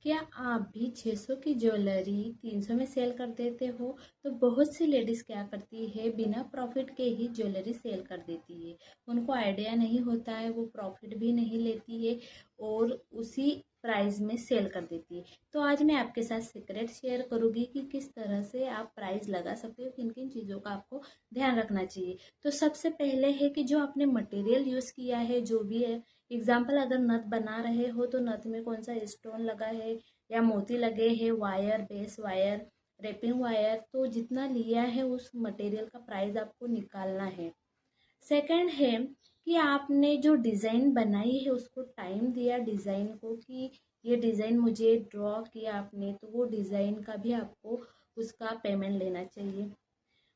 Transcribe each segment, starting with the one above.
क्या आप भी 600 की ज्वेलरी 300 में सेल कर देते हो? तो बहुत सी लेडीज़ क्या करती है, बिना प्रॉफिट के ही ज्वेलरी सेल कर देती है। उनको आइडिया नहीं होता है, वो प्रॉफिट भी नहीं लेती है और उसी प्राइस में सेल कर देती है। तो आज मैं आपके साथ सीक्रेट शेयर करूंगी कि किस तरह से आप प्राइस लगा सकते हो, किन किन चीज़ों का आपको ध्यान रखना चाहिए। तो सबसे पहले है कि जो आपने मटेरियल यूज़ किया है, जो भी है, एग्जाम्पल अगर नथ बना रहे हो तो नथ में कौन सा स्टोन लगा है या मोती लगे हैं, wire, base wire, rapping wire, तो जितना लिया है उस मटेरियल का प्राइस आपको निकालना है। सेकंड है कि आपने जो डिज़ाइन बनाई है उसको टाइम दिया डिज़ाइन को कि ये डिज़ाइन मुझे ड्रॉ किया आपने, तो वो डिज़ाइन का भी आपको उसका पेमेंट लेना चाहिए।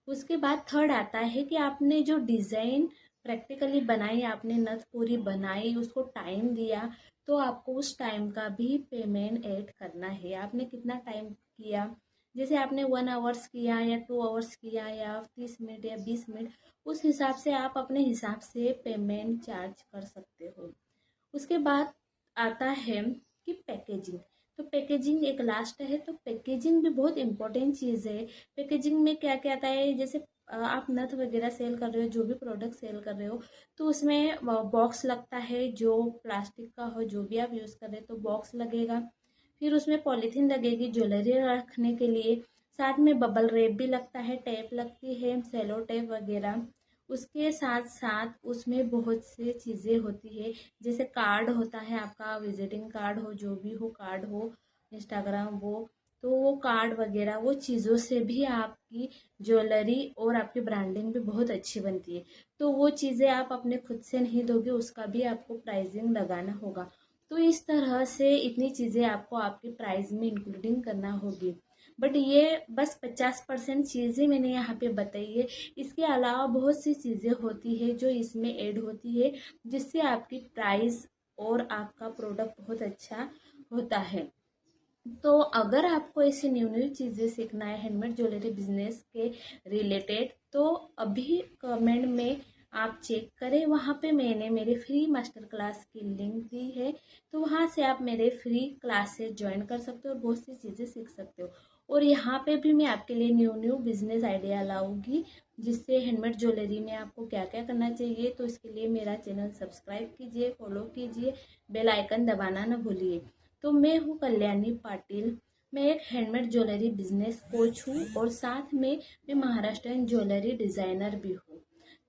उसके बाद थर्ड आता है कि आपने जो डिज़ाइन प्रैक्टिकली बनाई, आपने नथ पूरी बनाई, उसको टाइम दिया, तो आपको उस टाइम का भी पेमेंट ऐड करना है। आपने कितना टाइम किया, जैसे आपने 1 आवर्स किया या 2 आवर्स किया या 30 मिनट या 20 मिनट, उस हिसाब से आप अपने हिसाब से पेमेंट चार्ज कर सकते हो। उसके बाद आता है कि पैकेजिंग। तो पैकेजिंग एक लास्ट है, तो पैकेजिंग भी बहुत इंपॉर्टेंट चीज़ है। पैकेजिंग में क्या क्या आता है, जैसे आप नथ वगैरह सेल कर रहे हो, जो भी प्रोडक्ट सेल कर रहे हो, तो उसमें बॉक्स लगता है, जो प्लास्टिक का हो, जो भी आप यूज़ कर रहे हो तो बॉक्स लगेगा। फिर उसमें पॉलीथीन लगेगी ज्वेलरी रखने के लिए, साथ में बबल रैप भी लगता है, टेप लगती है, सेलो टेप वगैरह। उसके साथ साथ उसमें बहुत से चीज़ें होती है, जैसे कार्ड होता है आपका, विजिटिंग कार्ड हो, जो भी हो कार्ड हो, इंस्टाग्राम वो, तो वो कार्ड वगैरह, वो चीज़ों से भी आपकी ज्वेलरी और आपकी ब्रांडिंग भी बहुत अच्छी बनती है। तो वो चीज़ें आप अपने खुद से नहीं दोगे, उसका भी आपको प्राइसिंग लगाना होगा। तो इस तरह से इतनी चीज़ें आपको आपके प्राइस में इंक्लूडिंग करना होगी। बट ये बस 50% चीज़ें मैंने यहाँ पे बताई है। इसके अलावा बहुत सी चीज़ें होती है जो इसमें ऐड होती है, जिससे आपकी प्राइस और आपका प्रोडक्ट बहुत अच्छा होता है। तो अगर आपको ऐसी न्यू न्यू चीज़ें सीखना है हैंडमेड ज्वेलरी बिजनेस के रिलेटेड, तो अभी कमेंट में आप चेक करें, वहाँ पे मैंने मेरे फ्री मास्टर क्लास की लिंक दी है, तो वहाँ से आप मेरे फ्री क्लासेस ज्वाइन कर सकते हो और बहुत सी चीज़ें सीख सकते हो। और यहाँ पे भी मैं आपके लिए न्यू न्यू बिजनेस आइडिया लाऊंगी, जिससे हैंडमेड ज्वेलरी में आपको क्या क्या करना चाहिए। तो इसके लिए मेरा चैनल सब्सक्राइब कीजिए, फॉलो कीजिए, बेल आइकन दबाना ना भूलिए। तो मैं हूँ कल्याणी पाटिल। मैं एक हैंडमेड ज्वेलरी बिजनेस कोच हूँ और साथ में मैं महाराष्ट्रियन ज्वेलरी डिज़ाइनर भी हूँ।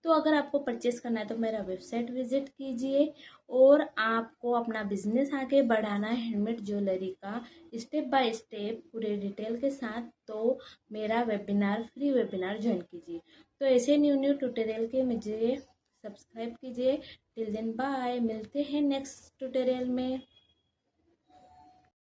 तो अगर आपको परचेस करना है तो मेरा वेबसाइट विजिट कीजिए, और आपको अपना बिजनेस आगे बढ़ाना है हैंडमेड ज्वेलरी का स्टेप बाय स्टेप पूरे डिटेल के साथ, तो मेरा वेबिनार, फ्री वेबिनार ज्वाइन कीजिए। तो ऐसे न्यू न्यू ट्यूटोरियल के मुझे सब्सक्राइब कीजिए। टिल देन बाय, मिलते हैं नेक्स्ट ट्यूटोरियल में।